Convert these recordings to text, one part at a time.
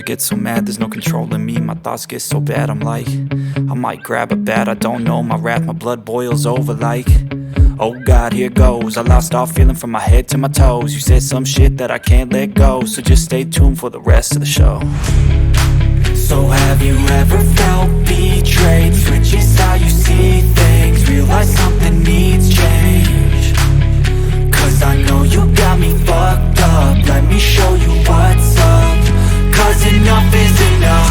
get so mad, there's no controlling me. My thoughts get so bad, I'm like, I might grab a bat, I don't know. My wrath, my blood boils over like, oh God, here goes. I lost all feeling from my head to my toes. You said some shit that I can't let go, so just stay tuned for the rest of the show. So have you ever felt betrayed? Switches how you see things, realize something needs change. Cause I know you got me fucked up, let me show you what's up. Cause enough is enough.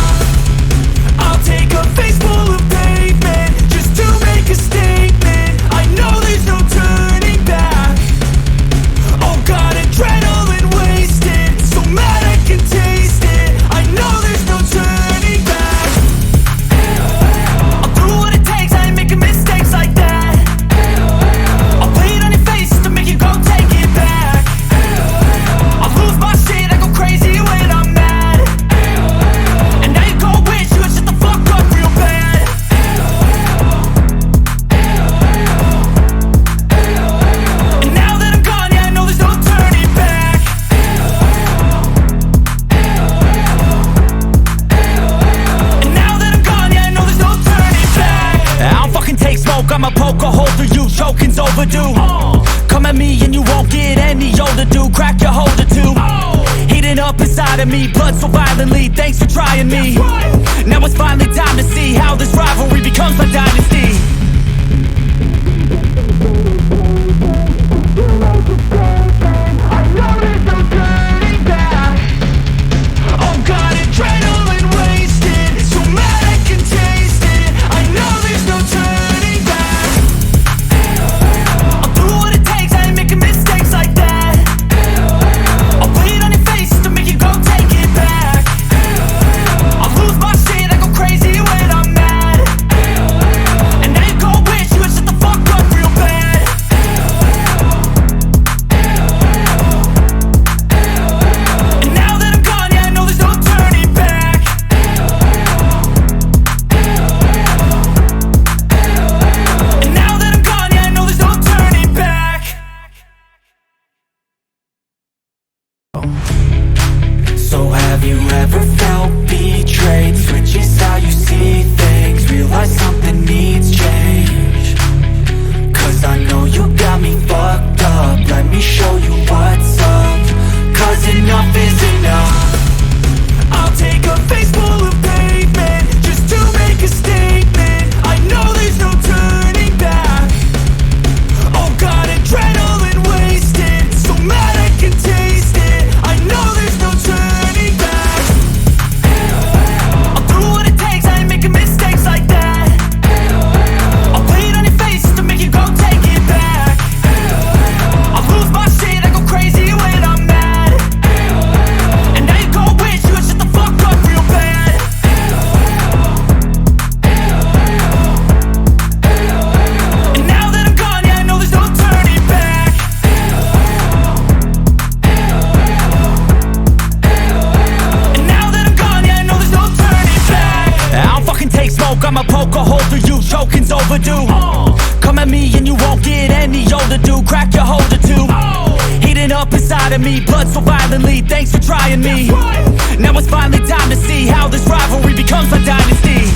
I'll take a face full of pavement just to make a statement. I know there's no turning back. Oh God, adrenaline wasted, so mad I can taste it. I know there's no turning back. I'll do what it takes, I ain't making mistakes like that. I'll play it on your face to make you go take it back. I'll lose my shit, I go crazy when I'm mad. And now you go wish you would shut the fuck up real bad. And now that I'm gone, yeah, I know there's no turning back. And now that I'm gone, yeah, I know there's no turning back. I don't fucking take smoke, I'ma poke a hole through you, choking's overdue. Come at me and you won't get any older, dude. Crack your holder too. Heating up inside of me, blood so violently, thanks for trying me. Now it's finally time to see how this rivalry becomes my dynasty. I know there's no turning back. Oh God, adrenaline wasted, so mad I can taste it. I know there's no turning back. I'll do what it takes, I ain't making mistakes like that. I'll play it on your face to make you go take it back. I'll lose my shit, I go crazy when I'm mad. And now you go wish you would shut the fuck up real bad. And now that I'm gone, yeah, I know there's no turning back. And now that I'm gone, yeah, I know there's no turning back. So have you ever felt betrayed? Switches how you see things, realize something needs change. Cause I know you got me fucked up, let me show you what's up. Cause enough is enough. I'll take a face full of pavement just to make a statement. I know there's no turning back. Oh God, adrenaline wasted, so mad I can taste it. I know there's no turning back. I'll do what it takes, I ain't making mistakes like that. I'll play it on your face to make you go take it back. I'll lose my shit, I go crazy when I'm mad. And now you go wish you would shut the fuck up real bad. And now that I'm gone, yeah, I know there's no turning back. And now that I'm gone, yeah, I know there's no turning back. I don't fucking take smoke, I'ma poke a hole through you, choking's overdue. Come at me and you won't get any older, dude. Crack your holder too. Heating up inside of me, blood so violently, thanks for trying me. Now it's finally time to see how this rivalry becomes my dynasty.